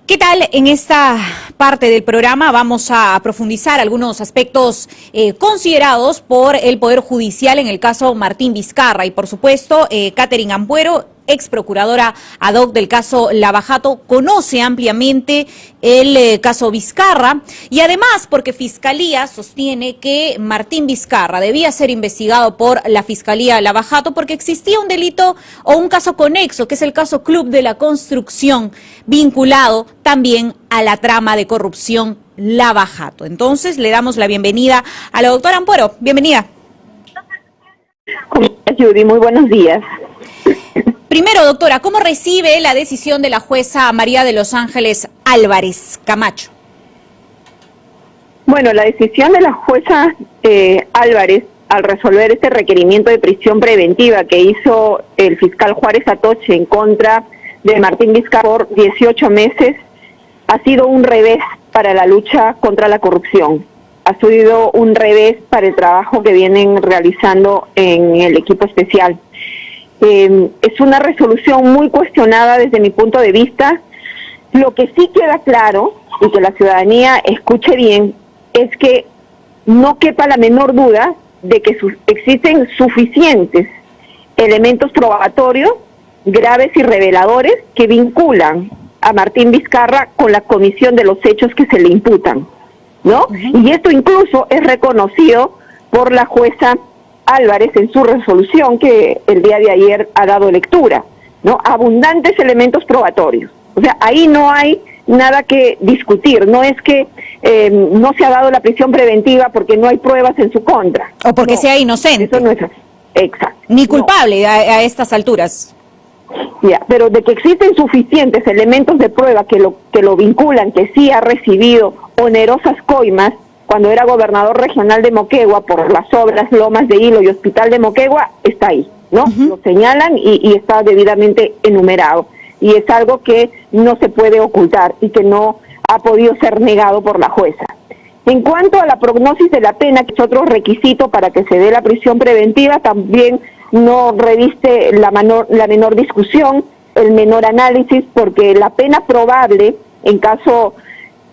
¿Qué tal? En esta parte del programa vamos a profundizar algunos aspectos considerados por el Poder Judicial en el caso Martín Vizcarra y, por supuesto, Catherine Ampuero, ex procuradora ad hoc del caso Lava Jato, conoce ampliamente el caso Vizcarra y además porque Fiscalía sostiene que Martín Vizcarra debía ser investigado por la Fiscalía Lava Jato porque existía un delito o un caso conexo, que es el caso Club de la Construcción, vinculado también a la trama de corrupción Lava Jato. Entonces le damos la bienvenida a la doctora Ampuero. Bienvenida. ¿Cómo estás, Judy? Muy buenos días. Primero, doctora, ¿cómo recibe la decisión de la jueza María de los Ángeles Álvarez Camacho? Bueno, la decisión de la jueza Álvarez al resolver este requerimiento de prisión preventiva que hizo el fiscal Juárez Atoche en contra de Martín Vizcarra por 18 meses ha sido un revés para la lucha contra la corrupción. Ha sido un revés para el trabajo que vienen realizando en el equipo especial. Es una resolución muy cuestionada desde mi punto de vista. Lo que sí queda claro, y que la ciudadanía escuche bien, es que no quepa la menor duda de que existen suficientes elementos probatorios, graves y reveladores, que vinculan a Martín Vizcarra con la comisión de los hechos que se le imputan, ¿no? Y esto incluso es reconocido por la jueza Álvarez en su resolución que el día de ayer ha dado lectura, ¿no? Abundantes elementos probatorios. O sea, ahí no hay nada que discutir. No es que no se ha dado la prisión preventiva porque no hay pruebas en su contra. O porque no, sea inocente. Eso no es así. Exacto. Ni culpable no. a estas alturas. Ya, pero de que existen suficientes elementos de prueba que lo vinculan, que sí ha recibido onerosas coimas cuando era gobernador regional de Moquegua por las obras Lomas de Hilo y Hospital de Moquegua, está ahí, ¿no? Lo señalan y está debidamente enumerado. Y es algo que no se puede ocultar y que no ha podido ser negado por la jueza. En cuanto a la prognosis de la pena, que es otro requisito para que se dé la prisión preventiva, también no reviste la menor discusión, el menor análisis, porque la pena probable, en caso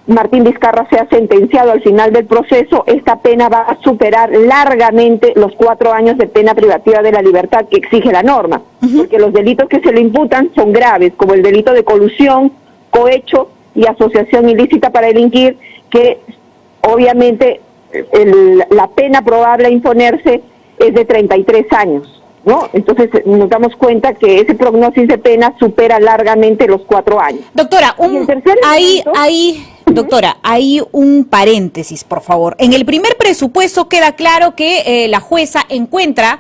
Martín Vizcarra sea sentenciado al final del proceso, esta pena va a superar largamente los 4 años de pena privativa de la libertad que exige la norma, porque los delitos que se le imputan son graves, como el delito de colusión, cohecho y asociación ilícita para delinquir, que obviamente la pena probable a imponerse es de 33 años, ¿no? Entonces nos damos cuenta que ese prognosis de pena supera largamente los 4 años. Doctora, doctora, hay un paréntesis, por favor. En el primer presupuesto queda claro que la jueza encuentra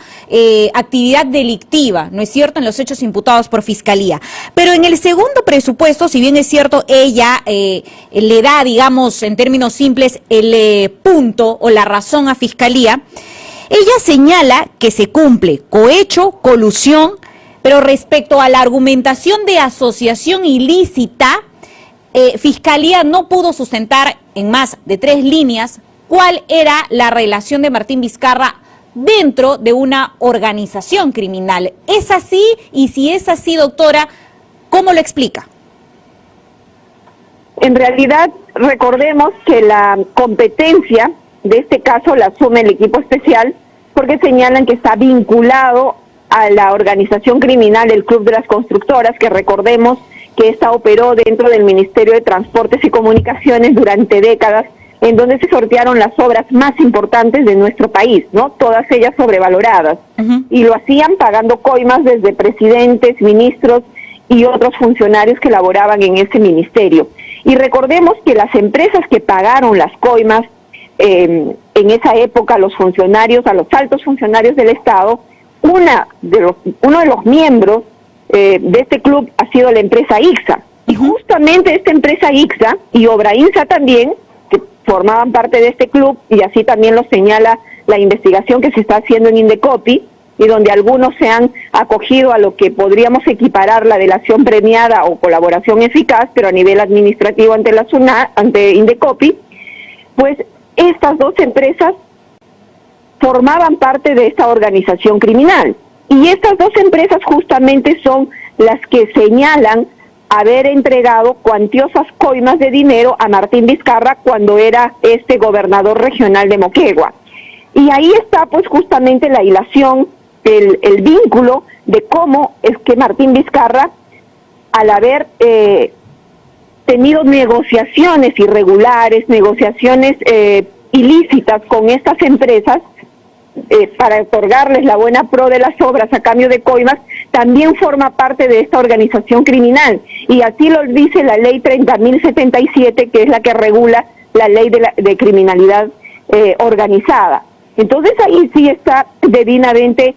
actividad delictiva, ¿no es cierto?, en los hechos imputados por Fiscalía. Pero en el segundo presupuesto, si bien es cierto, ella le da, digamos, en términos simples, el punto o la razón a Fiscalía, ella señala que se cumple cohecho, colusión, pero respecto a la argumentación de asociación ilícita, Fiscalía no pudo sustentar en más de 3 líneas cuál era la relación de Martín Vizcarra dentro de una organización criminal. ¿Es así? Y si es así, doctora, ¿cómo lo explica? En realidad, recordemos que la competencia de este caso la asume el equipo especial porque señalan que está vinculado a la organización criminal, el Club de las Constructoras, que recordemos que esta operó dentro del Ministerio de Transportes y Comunicaciones durante décadas, en donde se sortearon las obras más importantes de nuestro país, ¿no? Todas ellas sobrevaloradas. Y lo hacían pagando coimas desde presidentes, ministros y otros funcionarios que laboraban en ese ministerio. Y recordemos que las empresas que pagaron las coimas en esa época, los funcionarios, a los altos funcionarios del Estado, uno de los miembros de este club ha sido la empresa ICSA. Y justamente esta empresa ICSA y Obrainsa también, que formaban parte de este club, y así también lo señala la investigación que se está haciendo en Indecopi, y donde algunos se han acogido a lo que podríamos equiparar la delación premiada o colaboración eficaz, pero a nivel administrativo ante Indecopi, pues estas 2 empresas formaban parte de esta organización criminal. Y estas 2 empresas justamente son las que señalan haber entregado cuantiosas coimas de dinero a Martín Vizcarra cuando era gobernador regional de Moquegua. Y ahí está pues justamente la hilación, el vínculo de cómo es que Martín Vizcarra, al haber tenido negociaciones irregulares, negociaciones ilícitas con estas empresas, para otorgarles la buena pro de las obras a cambio de coimas, también forma parte de esta organización criminal. Y así lo dice la ley 30.077, que es la que regula la ley de criminalidad organizada. Entonces ahí sí está debidamente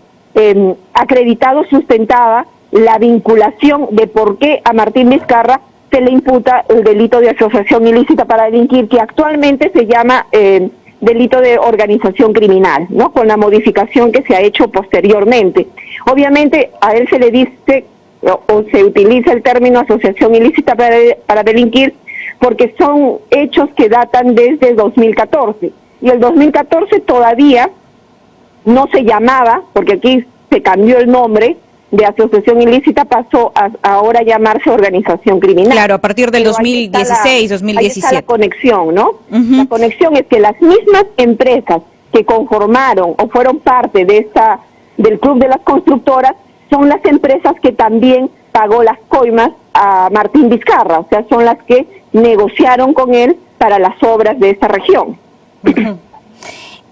acreditado, sustentada la vinculación de por qué a Martín Vizcarra se le imputa el delito de asociación ilícita para delinquir, que actualmente se llama delito de organización criminal, ¿no? Con la modificación que se ha hecho posteriormente. Obviamente a él se le dice o se utiliza el término asociación ilícita para delinquir porque son hechos que datan desde el 2014. Y el 2014 todavía no se llamaba, porque aquí se cambió el nombre de asociación ilícita, pasó a ahora llamarse organización criminal. Claro, a partir del 2016, 2017. Ahí está la conexión, ¿no? La conexión es que las mismas empresas que conformaron o fueron parte de del Club de las Constructoras son las empresas que también pagó las coimas a Martín Vizcarra, o sea, son las que negociaron con él para las obras de esta región.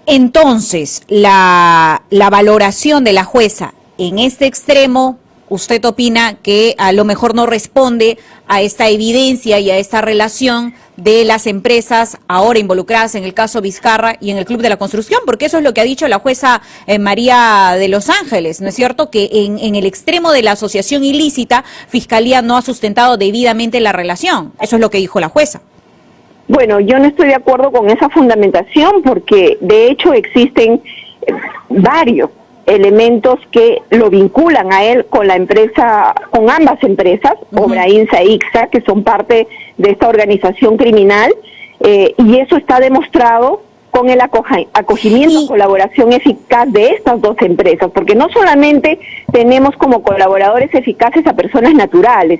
Entonces, la valoración de la jueza en este extremo, ¿usted opina que a lo mejor no responde a esta evidencia y a esta relación de las empresas ahora involucradas en el caso Vizcarra y en el Club de la Construcción? Porque eso es lo que ha dicho la jueza María de Los Ángeles, ¿no es cierto? Que en el extremo de la asociación ilícita, Fiscalía no ha sustentado debidamente la relación. Eso es lo que dijo la jueza. Bueno, yo no estoy de acuerdo con esa fundamentación porque de hecho existen varios elementos que lo vinculan a él con la empresa, con ambas empresas, Obrainsa e Ixa, que son parte de esta organización criminal, y eso está demostrado con el acogimiento y colaboración eficaz de estas dos empresas, porque no solamente tenemos como colaboradores eficaces a personas naturales,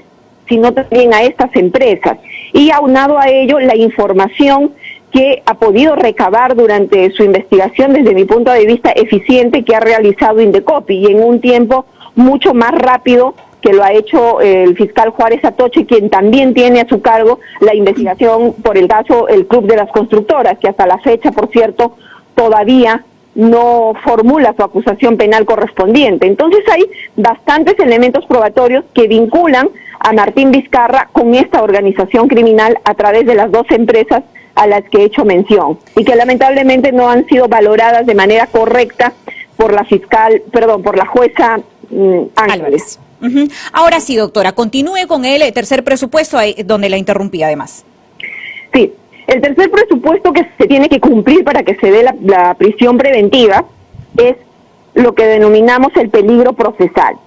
sino también a estas empresas, y aunado a ello la información que ha podido recabar durante su investigación, desde mi punto de vista eficiente, que ha realizado Indecopi, y en un tiempo mucho más rápido que lo ha hecho el fiscal Juárez Atoche, quien también tiene a su cargo la investigación por el caso el Club de las Constructoras, que hasta la fecha, por cierto, todavía no formula su acusación penal correspondiente. Entonces hay bastantes elementos probatorios que vinculan a Martín Vizcarra con esta organización criminal a través de las dos empresas a las que he hecho mención, y que lamentablemente no han sido valoradas de manera correcta por la jueza Ángeles. Ahora sí, doctora, continúe con el tercer presupuesto, donde la interrumpí además. Sí, el tercer presupuesto que se tiene que cumplir para que se dé la prisión preventiva es lo que denominamos el peligro procesal.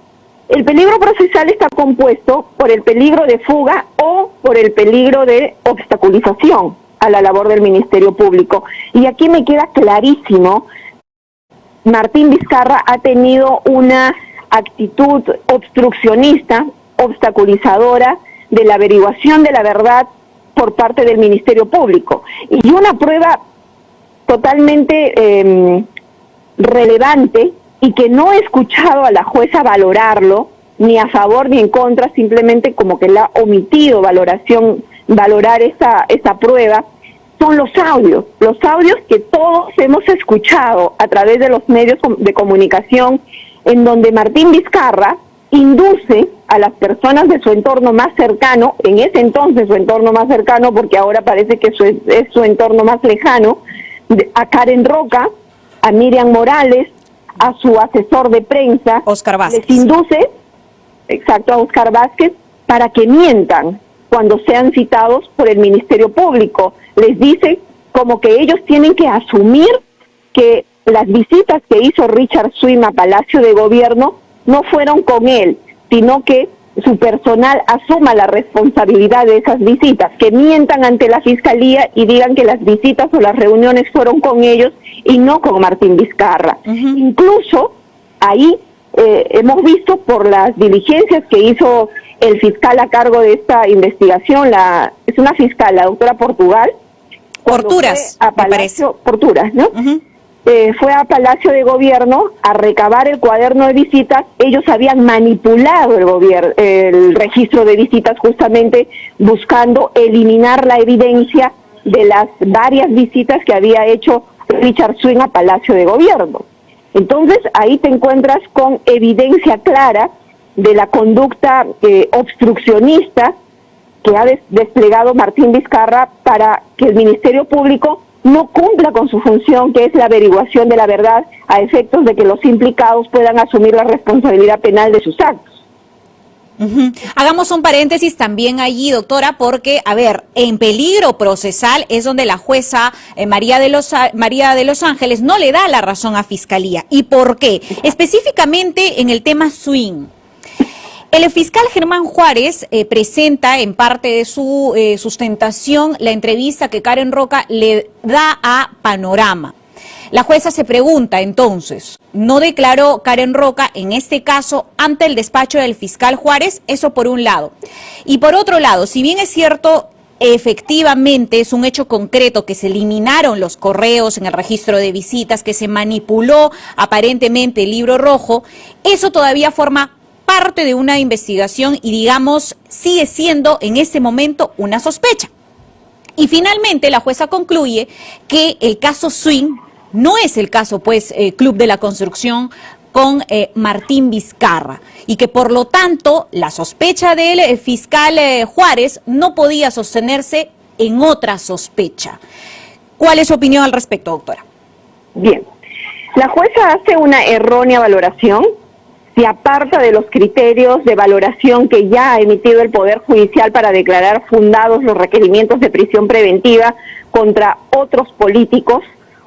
El peligro procesal está compuesto por el peligro de fuga o por el peligro de obstaculización a la labor del Ministerio Público. Y aquí me queda clarísimo, Martín Vizcarra ha tenido una actitud obstruccionista, obstaculizadora de la averiguación de la verdad por parte del Ministerio Público. Y una prueba totalmente relevante y que no he escuchado a la jueza valorarlo, ni a favor ni en contra, simplemente como que la ha omitido valorar esa prueba, son los audios que todos hemos escuchado a través de los medios de comunicación, en donde Martín Vizcarra induce a las personas de su entorno más cercano, en ese entonces su entorno más cercano, porque ahora parece que es su entorno más lejano, a Karen Roca, a Miriam Morales, a su asesor de prensa, Oscar Vázquez. Les induce, a Oscar Vázquez, para que mientan cuando sean citados por el Ministerio Público. Les dice como que ellos tienen que asumir que las visitas que hizo Richard Swim a Palacio de Gobierno no fueron con él, sino que su personal asuma la responsabilidad de esas visitas, que mientan ante la Fiscalía y digan que las visitas o las reuniones fueron con ellos y no con Martín Vizcarra. Incluso ahí hemos visto por las diligencias que hizo el fiscal a cargo de esta investigación, es una fiscal, la doctora Portugal. Porturas, a Palacio, Porturas, ¿no? Fue a Palacio de Gobierno a recabar el cuaderno de visitas. Ellos habían manipulado el registro de visitas justamente buscando eliminar la evidencia de las varias visitas que había hecho Richard Swing a Palacio de Gobierno. Entonces ahí te encuentras con evidencia clara de la conducta obstruccionista que ha desplegado Martín Vizcarra para que el Ministerio Público no cumpla con su función, que es la averiguación de la verdad, a efectos de que los implicados puedan asumir la responsabilidad penal de sus actos. Hagamos un paréntesis también allí, doctora, porque, a ver, en peligro procesal es donde la jueza María de los Ángeles no le da la razón a Fiscalía. ¿Y por qué? Específicamente en el tema Swing. El fiscal Germán Juárez presenta en parte de su sustentación la entrevista que Karen Roca le da a Panorama. La jueza se pregunta entonces, ¿no declaró Karen Roca en este caso ante el despacho del fiscal Juárez? Eso por un lado. Y por otro lado, si bien es cierto, efectivamente es un hecho concreto que se eliminaron los correos en el registro de visitas, que se manipuló aparentemente el libro rojo, eso todavía forma parte de una investigación y, digamos, sigue siendo en este momento una sospecha. Y finalmente la jueza concluye que el caso Swing no es el caso, pues, Club de la Construcción con Martín Vizcarra, y que por lo tanto la sospecha del fiscal Juárez no podía sostenerse en otra sospecha. ¿Cuál es su opinión al respecto, doctora? Bien, la jueza hace una errónea valoración, se aparta de los criterios de valoración que ya ha emitido el Poder Judicial para declarar fundados los requerimientos de prisión preventiva contra otros políticos,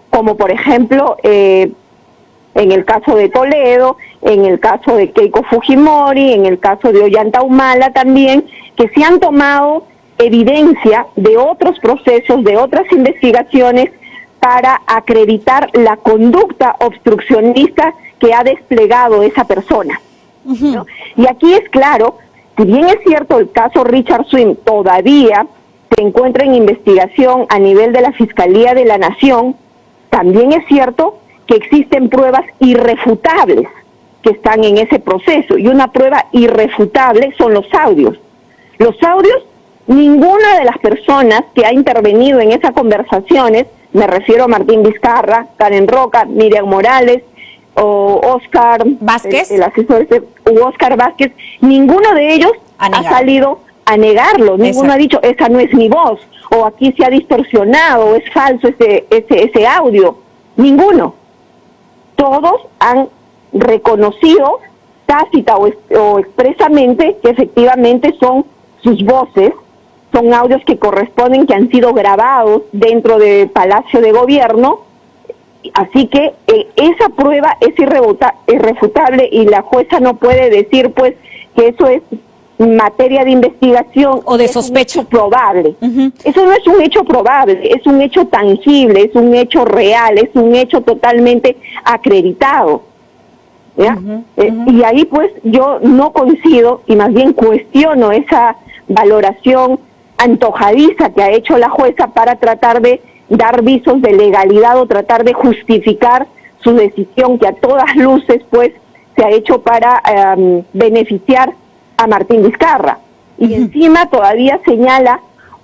como por ejemplo en el caso de Toledo, en el caso de Keiko Fujimori, en el caso de Ollanta Humala también, que se han tomado evidencia de otros procesos, de otras investigaciones para acreditar la conducta obstruccionista que ha desplegado esa persona, ¿no? Y aquí es claro, si bien es cierto el caso Richard Swing todavía se encuentra en investigación a nivel de la Fiscalía de la Nación, también es cierto que existen pruebas irrefutables que están en ese proceso, y una prueba irrefutable son los audios. Los audios, ninguna de las personas que ha intervenido en esas conversaciones, me refiero a Martín Vizcarra, Karen Roca, Miriam Morales, o Oscar Vázquez, Oscar Vázquez, ninguno de ellos ha salido a negarlo, ninguno ha dicho esa no es mi voz, o aquí se ha distorsionado, o es falso ese audio, ninguno. Todos han reconocido tácita o expresamente que efectivamente son sus voces, son audios que corresponden, que han sido grabados dentro del Palacio de Gobierno. Así que esa prueba es irrefutable y la jueza no puede decir pues que eso es materia de investigación o de sospecha. Un hecho probable. Eso no es un hecho probable, es un hecho tangible, es un hecho real, es un hecho totalmente acreditado. ¿Ya? Y ahí pues yo no coincido y más bien cuestiono esa valoración antojadiza que ha hecho la jueza para tratar de dar visos de legalidad o tratar de justificar su decisión que a todas luces pues se ha hecho para beneficiar a Martín Vizcarra. Y encima todavía señala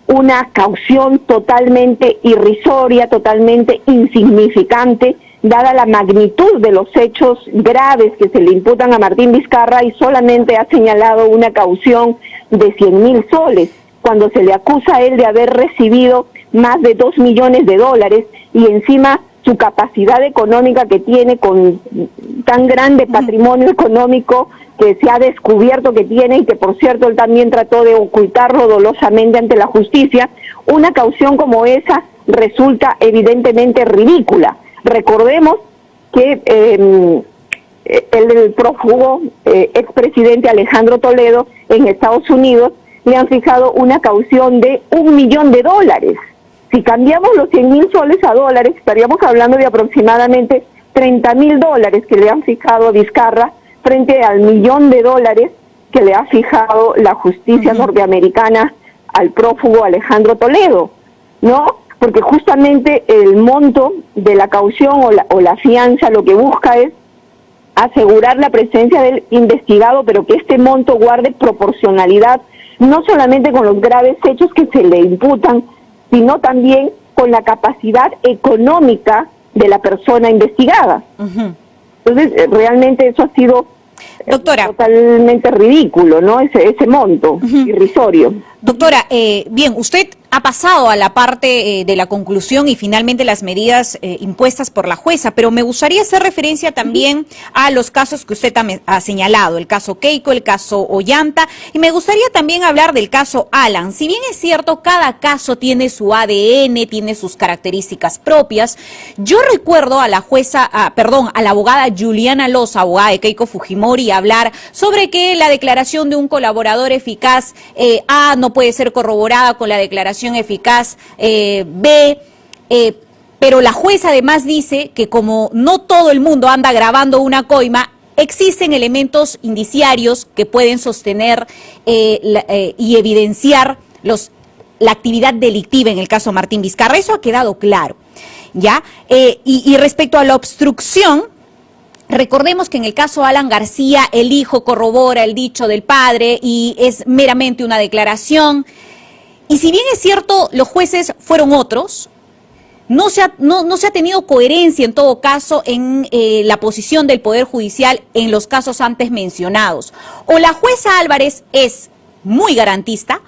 una caución totalmente irrisoria, totalmente insignificante, dada la magnitud de los hechos graves que se le imputan a Martín Vizcarra, y solamente ha señalado una caución de 100,000 soles, cuando se le acusa a él de haber recibido más de 2 millones de dólares, y encima su capacidad económica que tiene, con tan grande patrimonio económico que se ha descubierto que tiene, y que por cierto él también trató de ocultarlo dolosamente ante la justicia. Una caución como esa resulta evidentemente ridícula. Recordemos que el prófugo expresidente Alejandro Toledo en Estados Unidos le han fijado una caución de $1 millón. Si cambiamos los 100,000 soles a dólares, estaríamos hablando de aproximadamente $30,000 que le han fijado a Vizcarra frente al $1.000.000 que le ha fijado la justicia norteamericana al prófugo Alejandro Toledo, ¿no? Porque justamente el monto de la caución o la fianza lo que busca es asegurar la presencia del investigado, pero que este monto guarde proporcionalidad, no solamente con los graves hechos que se le imputan, sino también con la capacidad económica de la persona investigada. Entonces, realmente eso ha sido doctora, totalmente ridículo, ¿no? Ese monto irrisorio. Doctora, bien, usted ha pasado a la parte de la conclusión y finalmente las medidas impuestas por la jueza, pero me gustaría hacer referencia también a los casos que usted ha señalado, el caso Keiko, el caso Ollanta, y me gustaría también hablar del caso Alan. Si bien es cierto, cada caso tiene su ADN, tiene sus características propias, yo recuerdo a la jueza, a la abogada Juliana Loza, abogada de Keiko Fujimori, hablar sobre que la declaración de un colaborador eficaz A no puede ser corroborada con la declaración eficaz B, pero la jueza además dice que como no todo el mundo anda grabando una coima, existen elementos indiciarios que pueden sostener y evidenciar la actividad delictiva en el caso Martín Vizcarra. Eso ha quedado claro, ¿ya? Y respecto a la obstrucción, recordemos que en el caso Alan García, el hijo corrobora el dicho del padre y es meramente una declaración. Y si bien es cierto, los jueces fueron otros, no se ha tenido coherencia en todo caso en la posición del Poder Judicial en los casos antes mencionados. O la jueza Álvarez es muy garantista,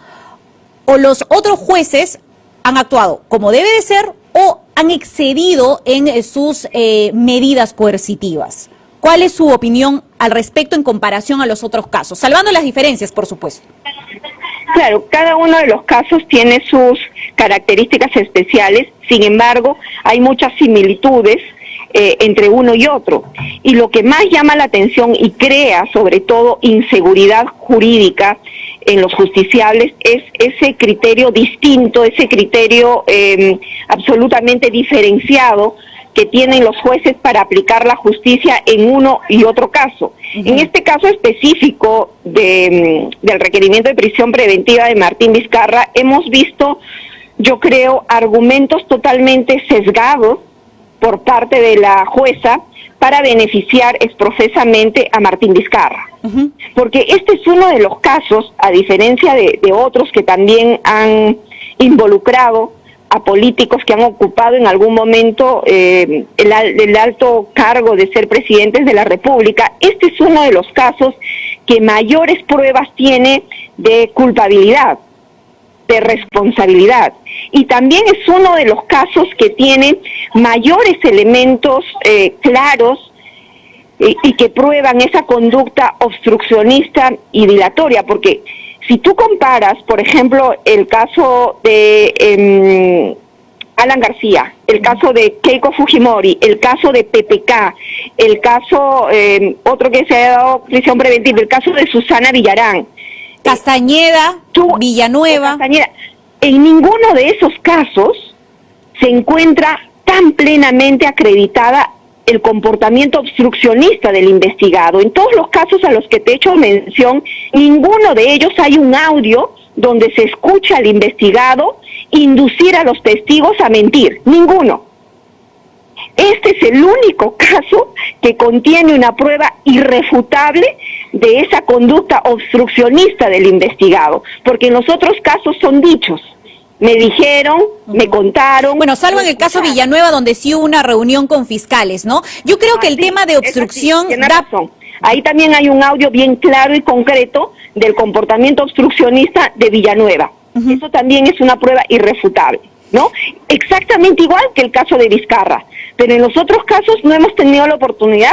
o los otros jueces han actuado como debe de ser o han excedido en sus medidas coercitivas. ¿Cuál es su opinión al respecto en comparación a los otros casos? Salvando las diferencias, por supuesto. Claro, cada uno de los casos tiene sus características especiales, sin embargo, hay muchas similitudes entre uno y otro. Y lo que más llama la atención y crea, sobre todo, inseguridad jurídica en los justiciables es ese criterio distinto, ese criterio absolutamente diferenciado que tienen los jueces para aplicar la justicia en uno y otro caso. En este caso específico del requerimiento de prisión preventiva de Martín Vizcarra, hemos visto, yo creo, argumentos totalmente sesgados por parte de la jueza para beneficiar exprofesamente a Martín Vizcarra. Porque este es uno de los casos, a diferencia de otros que también han involucrado a políticos que han ocupado en algún momento el alto cargo de ser presidentes de la República. Este es uno de los casos que mayores pruebas tiene de culpabilidad, de responsabilidad. Y también es uno de los casos que tiene mayores elementos claros y que prueban esa conducta obstruccionista y dilatoria, porque si tú comparas, por ejemplo, el caso de Alan García, el caso de Keiko Fujimori, el caso de PPK, el caso, otro que se ha dado prisión preventiva, el caso de Susana Villarán, Castañeda, Villanueva. Castañeda, en ninguno de esos casos se encuentra tan plenamente acreditada el comportamiento obstruccionista del investigado. En todos los casos a los que te he hecho mención, ninguno de ellos hay un audio donde se escucha al investigado inducir a los testigos a mentir. Ninguno. Este es el único caso que contiene una prueba irrefutable de esa conducta obstruccionista del investigado, porque en los otros casos son dichos. Me dijeron, me contaron. Bueno, salvo en el caso Villanueva, donde sí hubo una reunión con fiscales, ¿no? Yo creo que el tema de obstrucción tiene razón. Ahí también hay un audio bien claro y concreto del comportamiento obstruccionista de Villanueva. Eso también es una prueba irrefutable, ¿no? Exactamente igual que el caso de Vizcarra. Pero en los otros casos no hemos tenido la oportunidad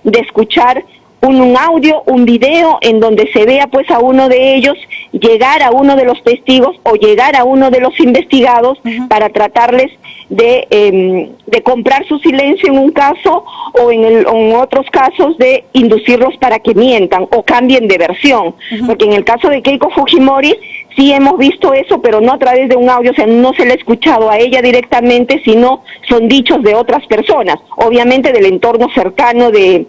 de escuchar un audio, un video en donde se vea pues a uno de ellos llegar a uno de los testigos o llegar a uno de los investigados para tratarles de comprar su silencio en un caso o en otros casos de inducirlos para que mientan o cambien de versión. Porque en el caso de Keiko Fujimori sí hemos visto eso, pero no a través de un audio, o sea, no se le ha escuchado a ella directamente, sino son dichos de otras personas, obviamente del entorno cercano de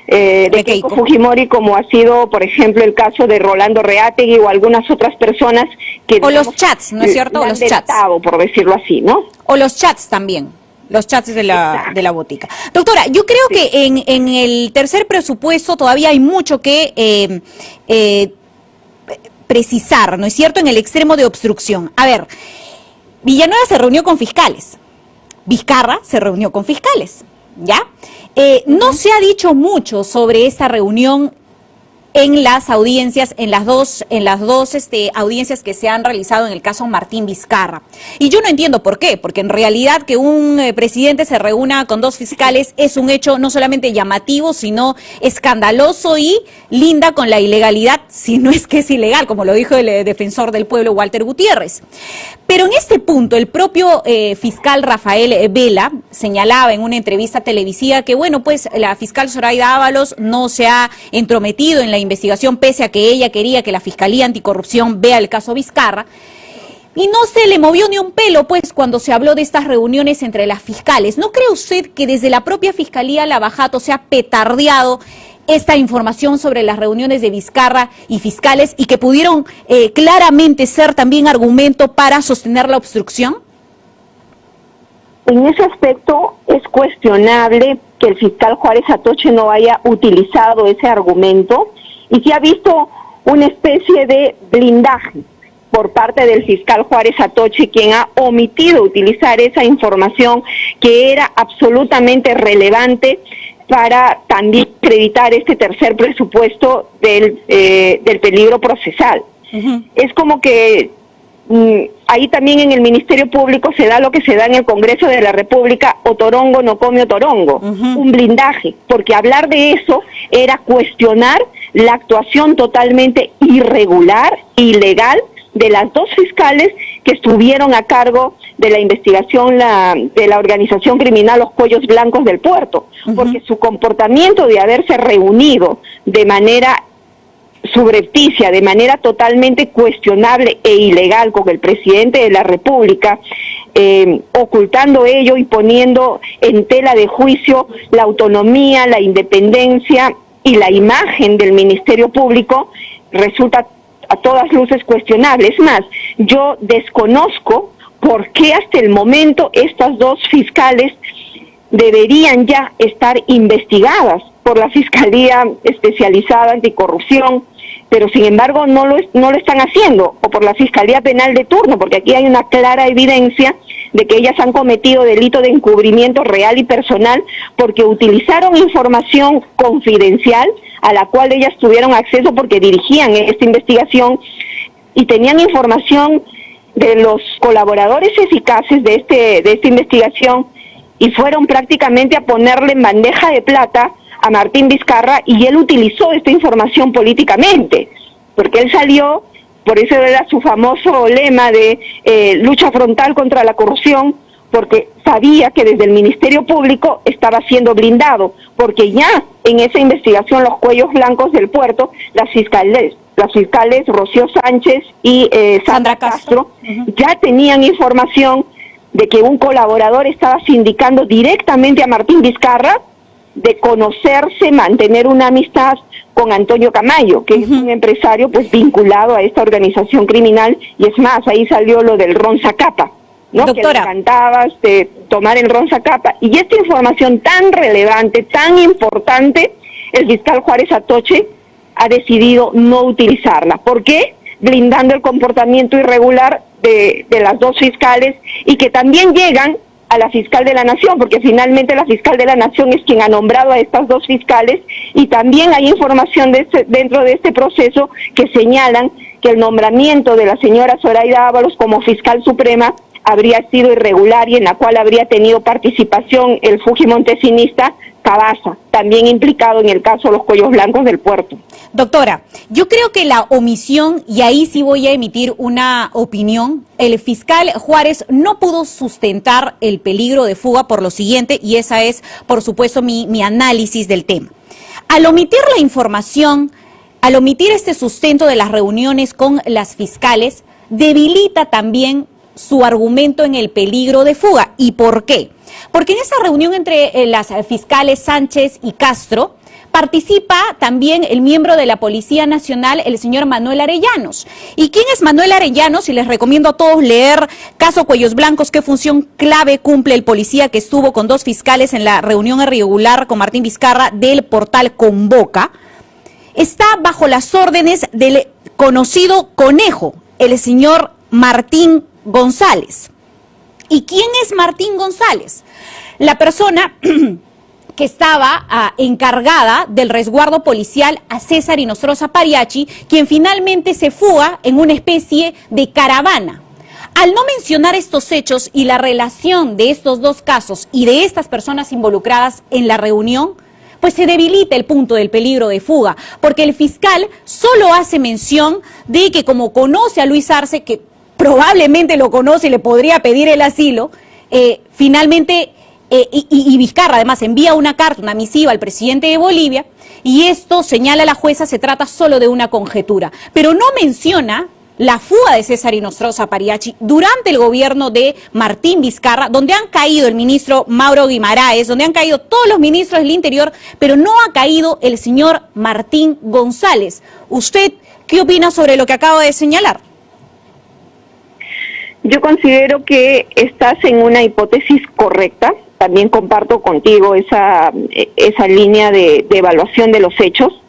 de Keiko Fujimori, como ha sido, por ejemplo, el caso de Rolando Reátegui o algunas otras personas que... O los chats, ¿no es cierto? O los chats. Por decirlo así, ¿no? O los chats también. Los chats de la botica. Doctora, yo creo que en el tercer presupuesto todavía hay mucho que precisar, ¿no es cierto?, en el extremo de obstrucción. A ver, Villanueva se reunió con fiscales, Vizcarra se reunió con fiscales, ¿ya? No se ha dicho mucho sobre esta reunión en las audiencias, en las dos audiencias que se han realizado en el caso Martín Vizcarra. Y yo no entiendo por qué, porque en realidad que un presidente se reúna con dos fiscales es un hecho no solamente llamativo, sino escandaloso y linda con la ilegalidad, si no es que es ilegal, como lo dijo el defensor del pueblo Walter Gutiérrez. Pero en este punto, el propio fiscal Rafael Vela señalaba en una entrevista televisiva que, bueno, pues la fiscal Zoraida Ábalos no se ha entrometido en la investigación, pese a que ella quería que la Fiscalía Anticorrupción vea el caso Vizcarra. Y no se le movió ni un pelo, pues, cuando se habló de estas reuniones entre las fiscales. ¿No cree usted que desde la propia Fiscalía Lavajato se ha petardeado esta información sobre las reuniones de Vizcarra y fiscales y que pudieron claramente ser también argumento para sostener la obstrucción? En ese aspecto es cuestionable que el fiscal Juárez Atoche no haya utilizado ese argumento y se ha visto una especie de blindaje por parte del fiscal Juárez Atoche, quien ha omitido utilizar esa información que era absolutamente relevante para también acreditar este tercer presupuesto del peligro procesal. Es como que ahí también en el Ministerio Público se da lo que se da en el Congreso de la República, o torongo no come torongo, un blindaje, porque hablar de eso era cuestionar la actuación totalmente irregular, ilegal, de las dos fiscales que estuvieron a cargo de la investigación de la organización criminal Los Cuellos Blancos del Puerto, porque su comportamiento de haberse reunido de manera subrepticia, de manera totalmente cuestionable e ilegal con el presidente de la República, ocultando ello y poniendo en tela de juicio la autonomía, la independencia y la imagen del Ministerio Público, resulta a todas luces cuestionable. Es más, yo desconozco por qué hasta el momento estas dos fiscales deberían ya estar investigadas por la Fiscalía Especializada Anticorrupción, pero sin embargo no lo están haciendo, o por la Fiscalía Penal de turno, porque aquí hay una clara evidencia de que ellas han cometido delito de encubrimiento real y personal porque utilizaron información confidencial a la cual ellas tuvieron acceso porque dirigían esta investigación y tenían información de los colaboradores eficaces de esta investigación y fueron prácticamente a ponerle en bandeja de plata a Martín Vizcarra y él utilizó esta información políticamente, porque él salió, por eso era su famoso lema de lucha frontal contra la corrupción, porque sabía que desde el Ministerio Público estaba siendo blindado, porque ya en esa investigación Los Cuellos Blancos del Puerto, las fiscales Rocío Sánchez y Sandra Castro ya tenían información de que un colaborador estaba sindicando directamente a Martín Vizcarra de conocerse, mantener una amistad con Antonio Camayo, que es un empresario pues vinculado a esta organización criminal, y es más, ahí salió lo del Ron Zacapa, ¿no? Doctora. Que le encantaba tomar el Ron Zacapa, y esta información tan relevante, tan importante, el fiscal Juárez Atoche ha decidido no utilizarla. ¿Por qué? Blindando el comportamiento irregular de las dos fiscales, y que también llegan a la fiscal de la Nación, porque finalmente la fiscal de la Nación es quien ha nombrado a estas dos fiscales, y también hay información dentro de este proceso que señalan que el nombramiento de la señora Zoraida Ábalos como fiscal suprema habría sido irregular y en la cual habría tenido participación el fujimontesinista Cabaza, también implicado en el caso de Los Cuellos Blancos del Puerto. Doctora, yo creo que la omisión, y ahí sí voy a emitir una opinión, el fiscal Juárez no pudo sustentar el peligro de fuga por lo siguiente, y esa es, por supuesto, mi análisis del tema. Al omitir la información, al omitir este sustento de las reuniones con las fiscales, debilita también su argumento en el peligro de fuga. ¿Y por qué? Porque en esa reunión entre las fiscales Sánchez y Castro participa también el miembro de la Policía Nacional, el señor Manuel Arellanos. ¿Y quién es Manuel Arellanos? Y les recomiendo a todos leer Caso Cuellos Blancos, qué función clave cumple el policía que estuvo con 2 fiscales en la reunión irregular con Martín Vizcarra del portal Convoca. Está bajo las órdenes del conocido conejo, el señor Martín González. ¿Y quién es Martín González? La persona que estaba encargada del resguardo policial a César Inostroza Pariachi, quien finalmente se fuga en una especie de caravana. Al no mencionar estos hechos y la relación de estos 2 casos y de estas personas involucradas en la reunión, pues se debilita el punto del peligro de fuga, porque el fiscal solo hace mención de que como conoce a Luis Arce, que probablemente lo conoce y le podría pedir el asilo, finalmente, y Vizcarra además envía una carta, una misiva al presidente de Bolivia, y esto, señala la jueza, se trata solo de una conjetura, pero no menciona la fuga de César Inostroza Pariachi durante el gobierno de Martín Vizcarra, donde han caído el ministro Mauro Guimaraes, donde han caído todos los ministros del Interior, pero no ha caído el señor Martín González. ¿Usted qué opina sobre lo que acabo de señalar? Yo considero que estás en una hipótesis correcta. También comparto contigo esa línea de evaluación de los hechos.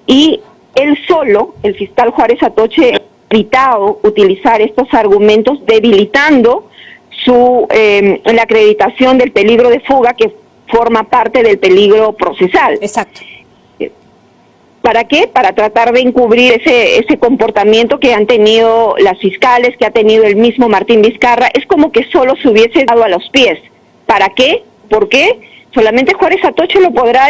Y él solo, el fiscal Juárez Atoche, ha evitado utilizar estos argumentos, debilitando la acreditación del peligro de fuga, que forma parte del peligro procesal. Exacto. ¿Para qué? Para tratar de encubrir ese comportamiento que han tenido las fiscales, que ha tenido el mismo Martín Vizcarra. Es como que solo se hubiese dado a los pies. ¿Para qué? ¿Por qué? Solamente Juárez Atoche lo podrá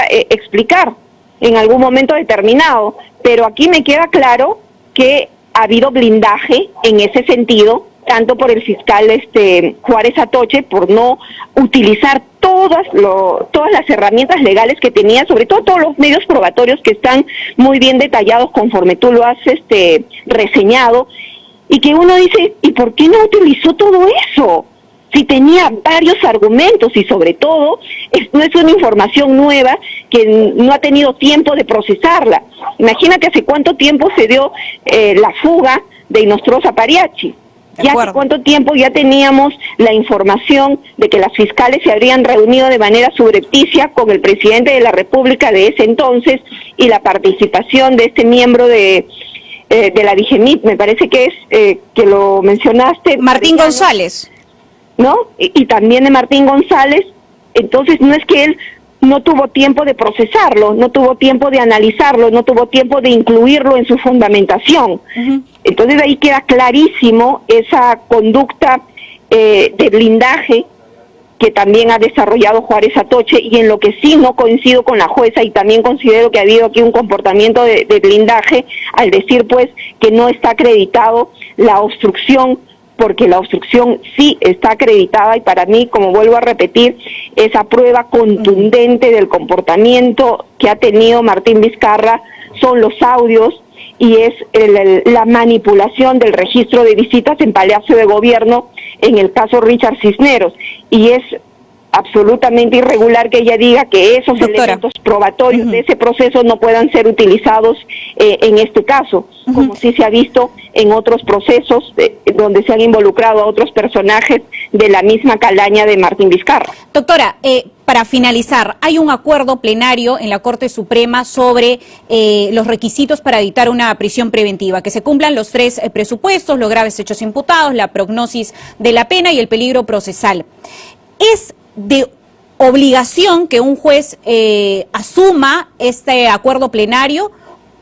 explicar en algún momento determinado. Pero aquí me queda claro que ha habido blindaje en ese sentido, tanto por el fiscal Juárez Atoche, por no utilizar todas las herramientas legales que tenía, sobre todo todos los medios probatorios que están muy bien detallados conforme tú lo has reseñado, y que uno dice, ¿y por qué no utilizó todo eso? Si tenía varios argumentos y sobre todo no es una información nueva que no ha tenido tiempo de procesarla. Imagínate hace cuánto tiempo se dio la fuga de Inostroza Pariachi. Ya hace cuánto tiempo ya teníamos la información de que las fiscales se habrían reunido de manera subrepticia con el presidente de la República de ese entonces, y la participación de este miembro de la DIGEMIT, me parece que es, que lo mencionaste. Martín González. ¿No? Y también de Martín González. Entonces no es que él no tuvo tiempo de procesarlo, no tuvo tiempo de analizarlo, no tuvo tiempo de incluirlo en su fundamentación. Entonces ahí queda clarísimo esa conducta de blindaje que también ha desarrollado Juárez Atoche, y en lo que sí no coincido con la jueza, y también considero que ha habido aquí un comportamiento de blindaje al decir pues que no está acreditado la obstrucción, porque la obstrucción sí está acreditada, y para mí, como vuelvo a repetir, esa prueba contundente del comportamiento que ha tenido Martín Vizcarra son los audios, y es la manipulación del registro de visitas en Palacio de Gobierno en el caso Richard Cisneros, y es absolutamente irregular que ella diga que esos elementos probatorios de ese proceso no puedan ser utilizados en este caso, como sí se ha visto en otros procesos donde se han involucrado a otros personajes de la misma calaña de Martín Vizcarra. Doctora, para finalizar, hay un acuerdo plenario en la Corte Suprema sobre los requisitos para dictar una prisión preventiva, que se cumplan los 3 presupuestos, los graves hechos imputados, la prognosis de la pena y el peligro procesal. ¿Es de obligación que un juez asuma este acuerdo plenario,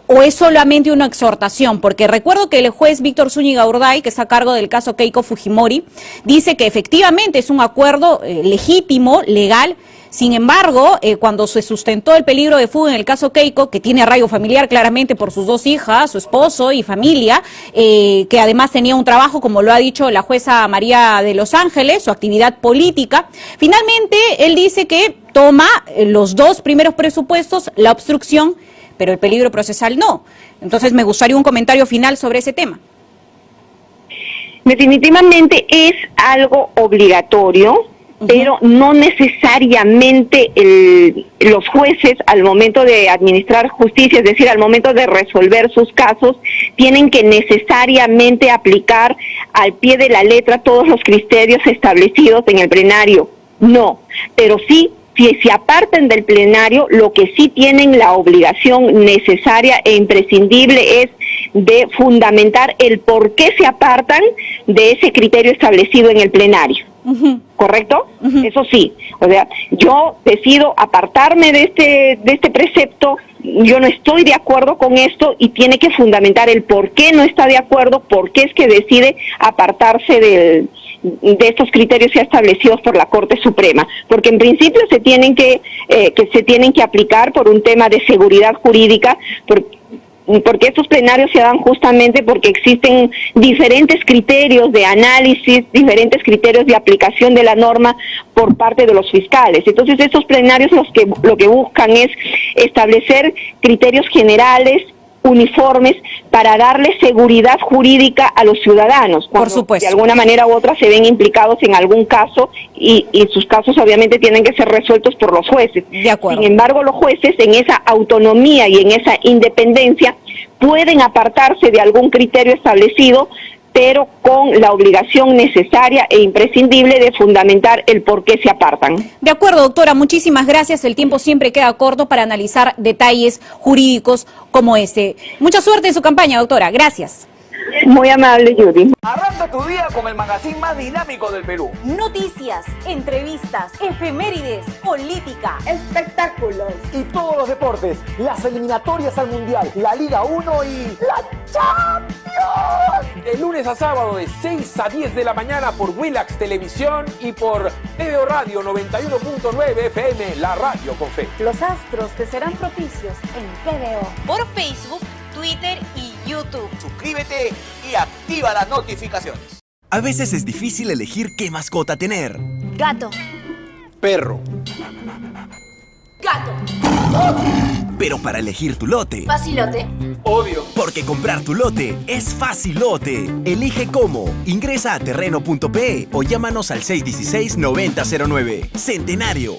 o es solamente una exhortación? Porque recuerdo que el juez Víctor Zúñiga Urday, que está a cargo del caso Keiko Fujimori, dice que efectivamente es un acuerdo legítimo, legal. Sin embargo, cuando se sustentó el peligro de fuga en el caso Keiko, que tiene arraigo familiar claramente por sus 2 hijas, su esposo y familia, que además tenía un trabajo, como lo ha dicho la jueza María de Los Ángeles, su actividad política, finalmente él dice que toma los 2 primeros presupuestos, la obstrucción, pero el peligro procesal no. Entonces me gustaría un comentario final sobre ese tema. Definitivamente es algo obligatorio, pero no necesariamente los jueces al momento de administrar justicia, es decir, al momento de resolver sus casos, tienen que necesariamente aplicar al pie de la letra todos los criterios establecidos en el plenario. No, pero sí, si se apartan del plenario, lo que sí tienen la obligación necesaria e imprescindible es de fundamentar el por qué se apartan de ese criterio establecido en el plenario. ¿Correcto? Eso sí, o sea, yo decido apartarme de este precepto, yo no estoy de acuerdo con esto y tiene que fundamentar el por qué no está de acuerdo, por qué es que decide apartarse de estos criterios ya establecidos por la Corte Suprema, porque en principio se tienen que aplicar por un tema de seguridad jurídica, porque estos plenarios se dan justamente porque existen diferentes criterios de análisis, diferentes criterios de aplicación de la norma por parte de los fiscales. Entonces estos plenarios lo que buscan es establecer criterios generales, uniformes, para darle seguridad jurídica a los ciudadanos, cuando por supuesto, de alguna manera u otra se ven implicados en algún caso y sus casos obviamente tienen que ser resueltos por los jueces. De acuerdo. Sin embargo, los jueces en esa autonomía y en esa independencia pueden apartarse de algún criterio establecido, pero con la obligación necesaria e imprescindible de fundamentar el por qué se apartan. De acuerdo, doctora, muchísimas gracias. El tiempo siempre queda corto para analizar detalles jurídicos como este. Mucha suerte en su campaña, doctora. Gracias. Muy amable, Judy. Arranca tu día con el magazine más dinámico del Perú. Noticias, entrevistas, efemérides, política, espectáculos y todos los deportes, las eliminatorias al Mundial, la Liga 1 y la Champions. De lunes a sábado de 6 a 10 de la mañana por Willax Televisión y por TVO Radio 91.9 FM, la radio con fe. Los astros te serán propicios en TVO. Por Facebook, Twitter y YouTube. Suscríbete y activa las notificaciones. A veces es difícil elegir qué mascota tener. Gato. Perro. Gato. Pero para elegir tu lote... Facilote. Obvio. Porque comprar tu lote es facilote. Elige cómo. Ingresa a terreno.pe o llámanos al 616-9009. Centenario.